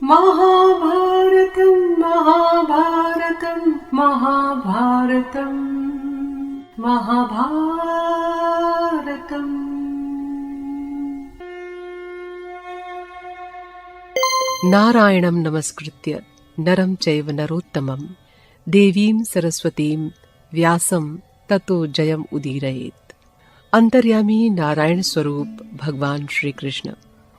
महाभारतं महाभारतं महाभारतं महाभारतम्। नारायणं नमस्कृत्य नरं चैव नरोत्तमं देवीं सरस्वतीं व्यासं ततो जयम् उदीरयेत्। अंतर्यामी नारायण स्वरूप भगवान श्री कृष्ण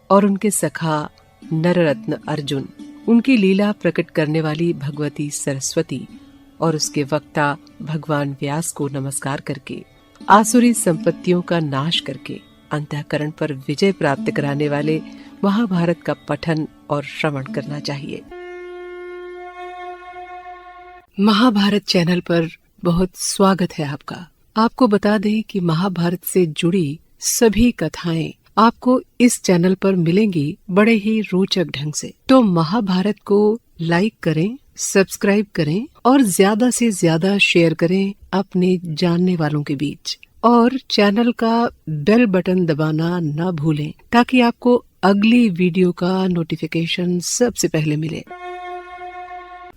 और उनके सखा नररत्न अर्जुन, उनकी लीला प्रकट करने वाली भगवती सरस्वती और उसके वक्ता भगवान व्यास को नमस्कार करके आसुरी संपत्तियों का नाश करके अंतःकरण पर विजय प्राप्त कराने वाले महाभारत का पठन और श्रवण करना चाहिए। महाभारत चैनल पर बहुत स्वागत है आपका। आपको बता दें कि महाभारत से जुड़ी सभी कथाएं आपको इस चैनल पर मिलेंगी बड़े ही रोचक ढंग से। तो महाभारत को लाइक करें, सब्सक्राइब करें और ज्यादा से ज्यादा शेयर करें अपने जानने वालों के बीच, और चैनल का बेल बटन दबाना न भूलें ताकि आपको अगली वीडियो का नोटिफिकेशन सबसे पहले मिले।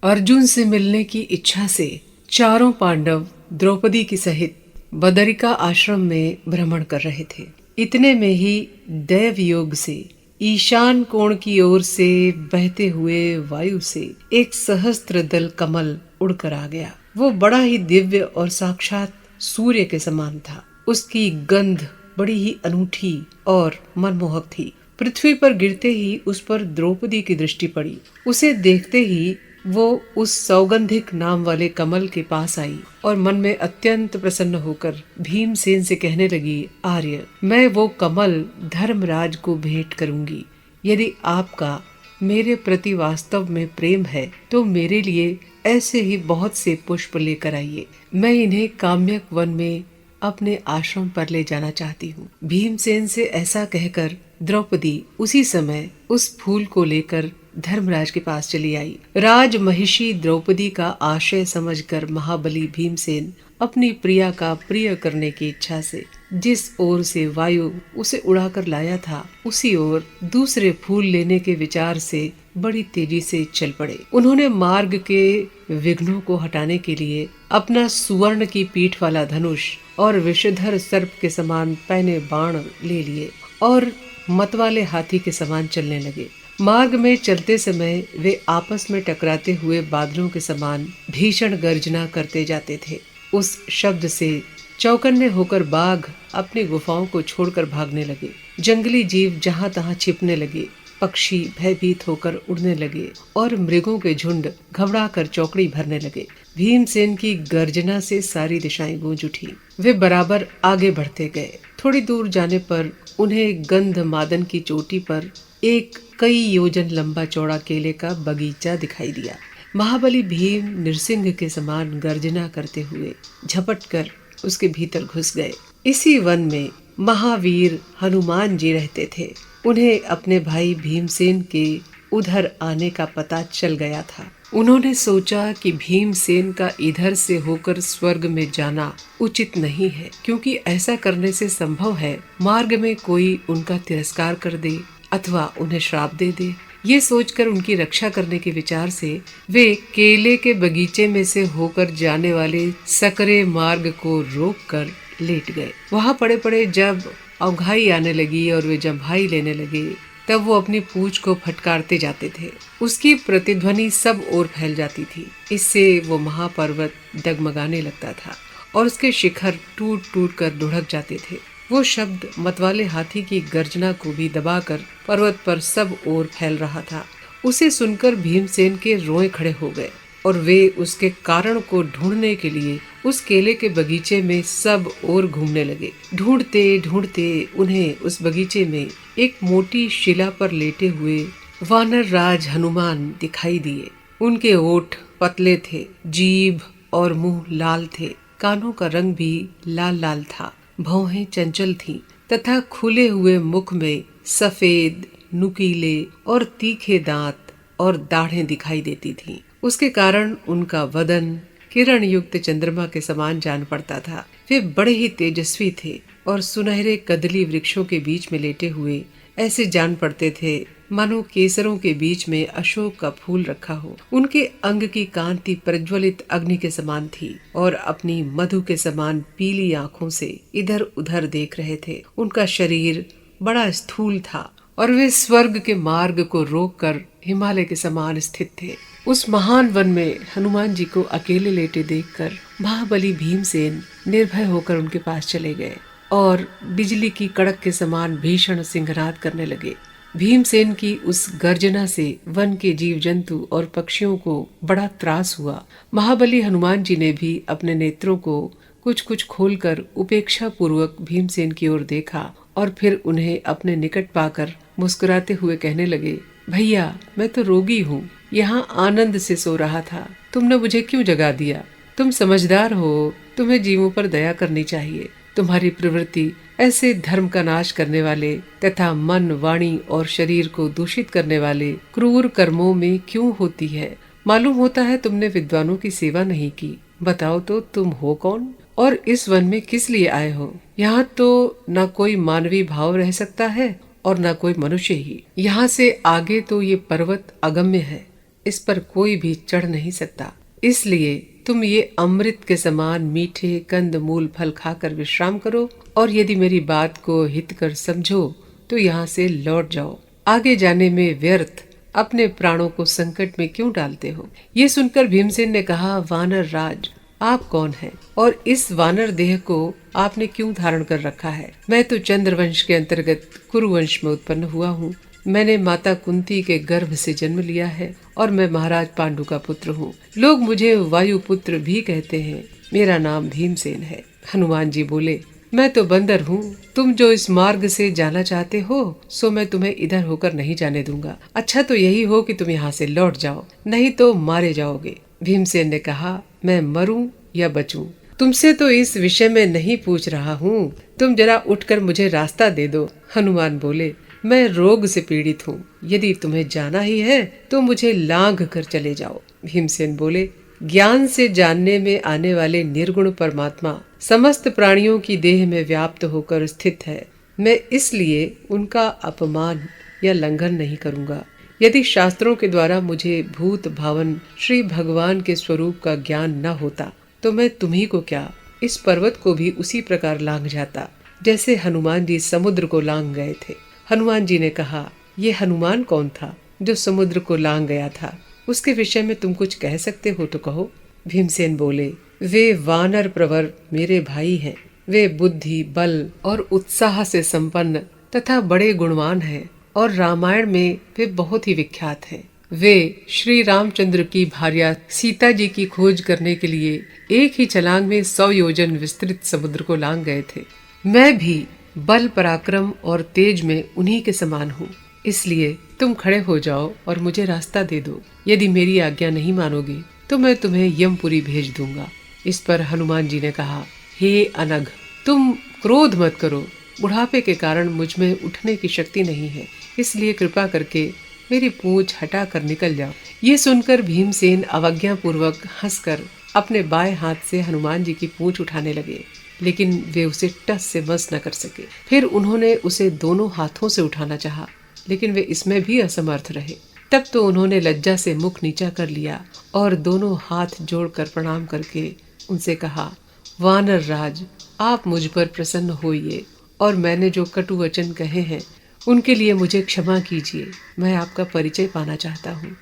अर्जुन से मिलने की इच्छा से चारों पांडव द्रौपदी की सहित बदरिका आश्रम में भ्रमण कर रहे थे। इतने में ही दैव योग से ईशान कोण की ओर से बहते हुए वायु से एक सहस्त्र दल कमल उड़कर आ गया। वो बड़ा ही दिव्य और साक्षात सूर्य के समान था। उसकी गंध बड़ी ही अनूठी और मनमोहक थी। पृथ्वी पर गिरते ही उस पर द्रौपदी की दृष्टि पड़ी। उसे देखते ही वो उस सौगंधिक नाम वाले कमल के पास आई और मन में अत्यंत प्रसन्न होकर भीमसेन से कहने लगी, आर्य, मैं वो कमल धर्मराज को भेंट करूंगी। यदि आपका मेरे प्रति वास्तव में प्रेम है तो मेरे लिए ऐसे ही बहुत से पुष्प लेकर आइए। मैं इन्हें काम्यक वन में अपने आश्रम पर ले जाना चाहती हूँ। भीमसेन से ऐसा कहकर द्रौपदी उसी समय उस फूल को लेकर धर्मराज के पास चली आई। राज महिषी द्रौपदी का आशय समझकर महाबली भीमसेन अपनी प्रिया का प्रिय करने की इच्छा से जिस ओर से वायु उसे उड़ाकर लाया था उसी ओर दूसरे फूल लेने के विचार से बड़ी तेजी से चल पड़े। उन्होंने मार्ग के विघ्नों को हटाने के लिए अपना सुवर्ण की पीठ वाला धनुष और विषधर सर्प के समान पैने बाण ले लिए और मतवाले हाथी के समान चलने लगे। मार्ग में चलते समय वे आपस में टकराते हुए बादलों के समान भीषण गर्जना करते जाते थे। उस शब्द से चौकन्ने होकर बाघ अपनी गुफाओं को छोड़कर भागने लगे। जंगली जीव जहां तहां छिपने लगे। पक्षी भयभीत होकर उड़ने लगे और मृगों के झुंड घबराकर चौकड़ी भरने लगे। भीमसेन की गर्जना से सारी दिशाएं गूंज उठी। वे बराबर आगे बढ़ते गए। थोड़ी दूर जाने पर उन्हें गंध मादन की चोटी पर एक कई योजन लंबा चौड़ा केले का बगीचा दिखाई दिया। महाबली भीम नृसिंह के समान गर्जना करते हुए झपटकर उसके भीतर घुस गए। इसी वन में महावीर हनुमान जी रहते थे। उन्हें अपने भाई भीमसेन के उधर आने का पता चल गया था। उन्होंने सोचा कि भीमसेन का इधर से होकर स्वर्ग में जाना उचित नहीं है, क्योंकि ऐसा करने से संभव है मार्ग में कोई उनका तिरस्कार कर दे अथवा उन्हें श्राप दे दे। ये सोचकर उनकी रक्षा करने के विचार से वे केले के बगीचे में से होकर जाने वाले सकरे मार्ग को रोककर लेट गए। वहां पड़े पड़े जब अवघाई आने लगी और वे जम्हाई लेने लगे तब वो अपनी पूंछ को फटकारते जाते थे। उसकी प्रतिध्वनि सब ओर फैल जाती थी। इससे वो महापर्वत डगमगाने लगता था और उसके शिखर टूट टूट कर लुढ़क जाते थे। वो शब्द मतवाले हाथी की गर्जना को भी दबाकर पर्वत पर सब ओर फैल रहा था। उसे सुनकर भीमसेन के रोए खड़े हो गए और वे उसके कारण को ढूंढने के लिए उस केले के बगीचे में सब ओर घूमने लगे। ढूंढते ढूंढते उन्हें उस बगीचे में एक मोटी शिला पर लेटे हुए वानर राज हनुमान दिखाई दिए। उनके ओठ पतले थे, जीभ और मुंह लाल थे, कानों का रंग भी लाल लाल था, भौहें चंचल थीं तथा खुले हुए मुख में सफेद, नुकीले और तीखे दांत और दाढ़ें दिखाई देती थीं। उसके कारण उनका वदन किरण युक्त चंद्रमा के समान जान पड़ता था। वे बड़े ही तेजस्वी थे और सुनहरे कदली वृक्षों के बीच में लेटे हुए ऐसे जान पड़ते थे मानो केसरों के बीच में अशोक का फूल रखा हो। उनके अंग की कांति प्रज्वलित अग्नि के समान थी और अपनी मधु के समान पीली आंखों से इधर उधर देख रहे थे। उनका शरीर बड़ा स्थूल था और वे स्वर्ग के मार्ग को रोककर हिमालय के समान स्थित थे। उस महान वन में हनुमान जी को अकेले लेटे देखकर महाबली भीमसेन निर्भय होकर उनके पास चले गए और बिजली की कड़क के समान भीषण सिंहनाद करने लगे। भीमसेन की उस गर्जना से वन के जीव जंतु और पक्षियों को बड़ा त्रास हुआ। महाबली हनुमान जी ने भी अपने नेत्रों को कुछ कुछ खोलकर उपेक्षा पूर्वक भीमसेन की ओर देखा और फिर उन्हें अपने निकट पाकर मुस्कुराते हुए कहने लगे, भैया मैं तो रोगी हूँ, यहाँ आनंद से सो रहा था, तुमने मुझे क्यों जगा दिया? तुम समझदार हो, तुम्हें जीवों पर दया करनी चाहिए। तुम्हारी प्रवृत्ति ऐसे धर्म का नाश करने वाले तथा मन, वाणी और शरीर को दूषित करने वाले क्रूर कर्मों में क्यों होती है? मालूम होता है तुमने विद्वानों की सेवा नहीं की। बताओ तो तुम हो कौन और इस वन में किस लिए आए हो? यहाँ तो न कोई मानवीय भाव रह सकता है और न कोई मनुष्य ही। यहाँ से आगे तो ये पर्वत अगम्य है, इस पर कोई भी चढ़ नहीं सकता। इसलिए तुम ये अमृत के समान मीठे कंद मूल फल खाकर विश्राम करो और यदि मेरी बात को हितकर समझो तो यहाँ से लौट जाओ। आगे जाने में व्यर्थ अपने प्राणों को संकट में क्यों डालते हो? ये सुनकर भीमसेन ने कहा, वानर राज आप कौन हैं और इस वानर देह को आपने क्यों धारण कर रखा है? मैं तो चंद्रवंश के अंतर्गत कुरुवंश में उत्पन्न हुआ हूँ। मैंने माता कुंती के गर्भ से जन्म लिया है और मैं महाराज पांडु का पुत्र हूँ। लोग मुझे वायु पुत्र भी कहते हैं। मेरा नाम भीमसेन है। हनुमान जी बोले, मैं तो बंदर हूँ। तुम जो इस मार्ग से जाना चाहते हो सो मैं तुम्हें इधर होकर नहीं जाने दूंगा। अच्छा तो यही हो कि तुम यहाँ से लौट जाओ, नहीं तो मारे जाओगे। भीमसेन ने कहा, मैं मरूं या बचूं, तुमसे तो इस विषय में नहीं पूछ रहा हूँ। तुम जरा उठकर मुझे रास्ता दे दो। हनुमान बोले, मैं रोग से पीड़ित हूँ, यदि तुम्हें जाना ही है तो मुझे लांघ कर चले जाओ। भीमसेन बोले, ज्ञान से जानने में आने वाले निर्गुण परमात्मा समस्त प्राणियों की देह में व्याप्त होकर स्थित है। मैं इसलिए उनका अपमान या लंघन नहीं करूँगा। यदि शास्त्रों के द्वारा मुझे भूत भावन श्री भगवान के स्वरूप का ज्ञान न होता तो मैं तुम्ही को क्या, इस पर्वत को भी उसी प्रकार लांघ जाता जैसे हनुमान जी समुद्र को लांघ गए थे। हनुमान जी ने कहा, ये हनुमान कौन था जो समुद्र को लांघ गया था? उसके विषय में तुम कुछ कह सकते हो तो कहो। भीमसेन बोले, वे वानर प्रवर मेरे भाई हैं। वे बुद्धि, बल और उत्साह से संपन्न तथा बड़े गुणवान हैं और रामायण में वे बहुत ही विख्यात हैं। वे श्री रामचंद्र की भार्या सीता जी की खोज करने के लिए एक ही छलांग में 100 योजन विस्तृत समुद्र को लांघ गए थे। मैं भी बल, पराक्रम और तेज में उन्हीं के समान हूँ। इसलिए तुम खड़े हो जाओ और मुझे रास्ता दे दो। यदि मेरी आज्ञा नहीं मानोगे तो मैं तुम्हें यमपुरी भेज दूंगा। इस पर हनुमान जी ने कहा, हे अनघ, तुम क्रोध मत करो। बुढ़ापे के कारण मुझ में उठने की शक्ति नहीं है, इसलिए कृपा करके मेरी पूंछ हटा कर निकल जाओ। ये सुनकर भीमसेन अवज्ञा पूर्वक हंसकर अपने बाएं हाथ से हनुमान जी की पूंछ उठाने लगे, लेकिन वे उसे टस से मस न कर सके। फिर उन्होंने उसे दोनों हाथों से उठाना चाहा, लेकिन वे इसमें भी असमर्थ रहे। तब तो उन्होंने लज्जा से मुख नीचा कर लिया और दोनों हाथ जोड़कर प्रणाम करके उनसे कहा, वानर राज, आप मुझ पर प्रसन्न होइए और मैंने जो कटु वचन कहे हैं उनके लिए मुझे क्षमा कीजिए। मैं आपका परिचय पाना चाहता हूँ,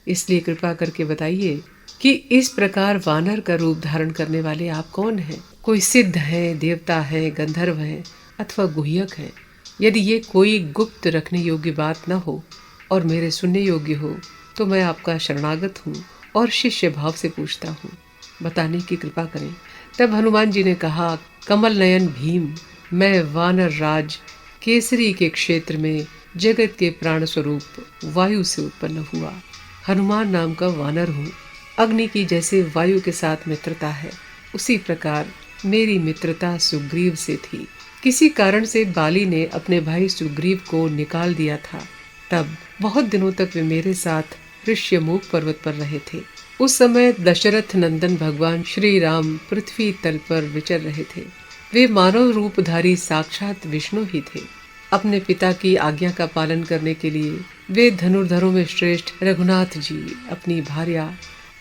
इसलिए कृपा करके बताइए कि इस प्रकार वानर का रूप धारण करने वाले आप कौन हैं? कोई सिद्ध है, देवता है, गंधर्व है अथवा गुह्यक है? यदि ये कोई गुप्त रखने योग्य बात न हो और मेरे सुनने योग्य हो तो मैं आपका शरणागत हूँ और शिष्य भाव से पूछता हूँ, बताने की कृपा करें। तब हनुमान जी ने कहा, कमल नयन भीम, मैं वानर राज केसरी के क्षेत्र में जगत के प्राण स्वरूप वायु से उत्पन्न हुआ। हनुमान नाम का वानर हूँ। अग्नि की जैसे वायु के साथ मित्रता है, उसी प्रकार मेरी मित्रता सुग्रीव से थी। किसी कारण से बाली ने अपने भाई सुग्रीव को निकाल दिया था। तब बहुत दिनों तक वे मेरे साथ ऋष्यमुख पर्वत पर रहे थे। उस समय दशरथ नंदन भगवान श्री राम पृथ्वी तल पर विचर रहे थे। वे मानव रूपधारी साक्षात विष्णु ही थे। अपने पिता की आज्ञा का पालन करने के लिए वे धनुर्धरों में श्रेष्ठ रघुनाथ जी अपनी भार्या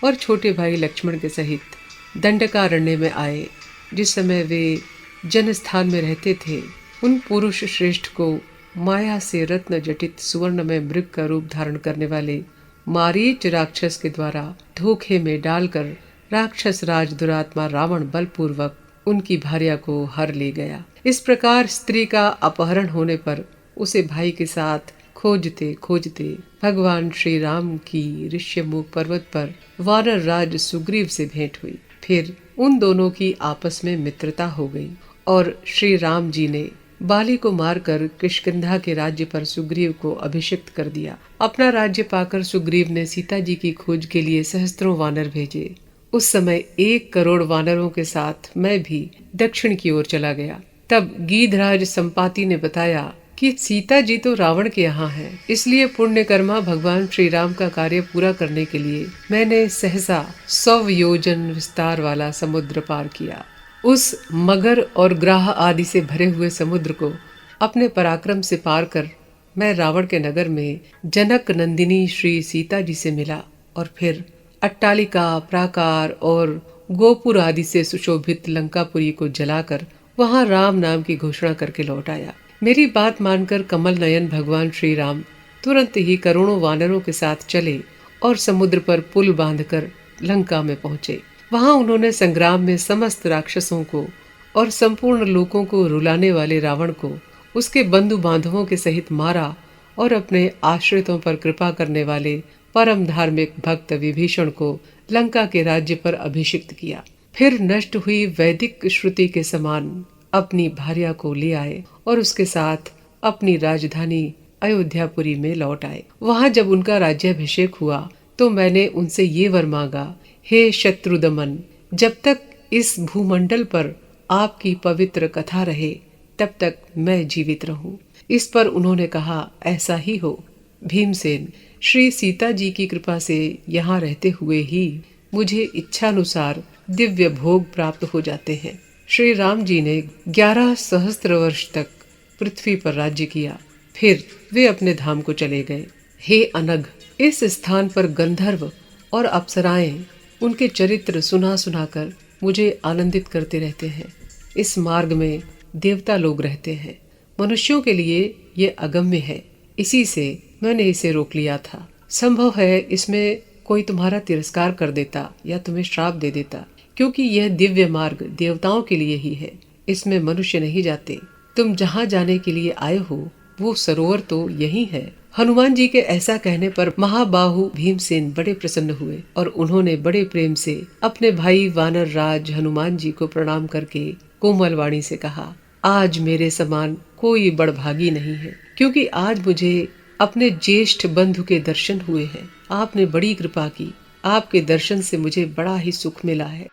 और छोटे भाई लक्ष्मण के सहित दंडकारण्य में आए। जिस समय वे जनस्थान में रहते थे, उन पुरुष श्रेष्ठ को माया से रत्न जटित सुवर्ण में मृग का रूप धारण करने वाले मारीच राक्षस के द्वारा धोखे में डालकर राक्षस राज दुरात्मा रावण बलपूर्वक उनकी भार्या को हर ले गया। इस प्रकार स्त्री का अपहरण होने पर उसे भाई के साथ खोजते खोजते भगवान श्री राम की ऋष्यमुख पर्वत पर वानर राज सुग्रीव से भेंट हुई। फिर उन दोनों की आपस में मित्रता हो गई और श्री राम जी ने बाली को मारकर किष्किंधा के राज्य पर सुग्रीव को अभिषिक्त कर दिया। अपना राज्य पाकर सुग्रीव ने सीता जी की खोज के लिए सहस्त्रों वानर भेजे। उस समय 1 करोड़ वानरों के साथ मैं भी दक्षिण की ओर चला गया। तब गीधराज संपाति ने बताया कि सीता जी तो रावण के यहाँ हैं, इसलिए पुण्यकर्मा भगवान श्री राम का कार्य पूरा करने के लिए मैंने सहसा 100 योजन विस्तार वाला समुद्र पार किया। उस मगर और ग्राह आदि से भरे हुए समुद्र को अपने पराक्रम से पार कर मैं रावण के नगर में जनक नंदिनी श्री सीता जी से मिला और फिर अट्टालिका, प्राकार और गोपुर आदि से सुशोभित लंकापुरी को जलाकर वहां राम नाम की घोषणा करके लौट आया। मेरी बात मानकर कमल नयन भगवान श्री राम तुरंत ही करोड़ों वानरों के साथ चले और समुद्र पर पुल बांधकर लंका में पहुंचे। वहां उन्होंने संग्राम में समस्त राक्षसों को और संपूर्ण लोगों को रुलाने वाले रावण को उसके बंधु बांधवों के सहित मारा और अपने आश्रितों पर कृपा करने वाले परम धार्मिक भक्त विभीषण को लंका के राज्य पर अभिषिक्त किया। फिर नष्ट हुई वैदिक श्रुति के समान अपनी भार्या को ले आए और उसके साथ अपनी राजधानी अयोध्यापुरी में लौट आए। वहां जब उनका राज्याभिषेक हुआ तो मैंने उनसे ये वर मांगा, हे शत्रुदमन, जब तक इस भूमंडल पर आपकी पवित्र कथा रहे तब तक मैं जीवित रहूं। इस पर उन्होंने कहा, ऐसा ही हो। भीमसेन, श्री सीता जी की कृपा से यहाँ रहते हुए ही मुझे इच्छानुसार दिव्य भोग प्राप्त हो जाते हैं। श्री राम जी ने 11 सहस्त्र वर्ष तक पृथ्वी पर राज्य किया, फिर वे अपने धाम को चले गए। हे अनघ, इस स्थान पर गंधर्व और अप्सराएं उनके चरित्र सुना सुनाकर मुझे आनंदित करते रहते हैं। इस मार्ग में देवता लोग रहते हैं। मनुष्यों के लिए ये अगम्य है, इसी से मैंने इसे रोक लिया था। संभव है इसमें कोई तुम्हारा तिरस्कार कर देता या तुम्हें श्राप दे देता, क्योंकि यह दिव्य मार्ग देवताओं के लिए ही है, इसमें मनुष्य नहीं जाते। तुम जहाँ जाने के लिए आए हो वो सरोवर तो यही है। हनुमान जी के ऐसा कहने पर महाबाहु भीमसेन बड़े प्रसन्न हुए और उन्होंने बड़े प्रेम से अपने भाई वानर राज हनुमान जी को प्रणाम करके कोमल वाणी से कहा, आज मेरे समान कोई बड़भागी नहीं है, क्योंकि आज मुझे अपने ज्येष्ठ बंधु के दर्शन हुए हैं। आपने बड़ी कृपा की, आपके दर्शन से मुझे बड़ा ही सुख मिला है।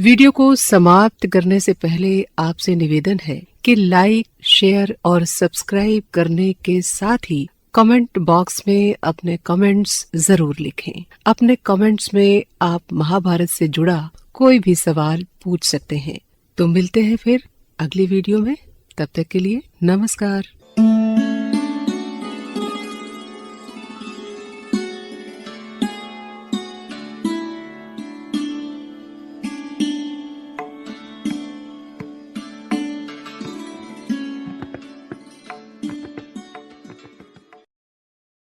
वीडियो को समाप्त करने से पहले आपसे निवेदन है कि लाइक, शेयर और सब्सक्राइब करने के साथ ही कमेंट बॉक्स में अपने कमेंट्स जरूर लिखें। अपने कमेंट्स में आप महाभारत से जुड़ा कोई भी सवाल पूछ सकते हैं। तो मिलते हैं फिर अगली वीडियो में, तब तक के लिए नमस्कार।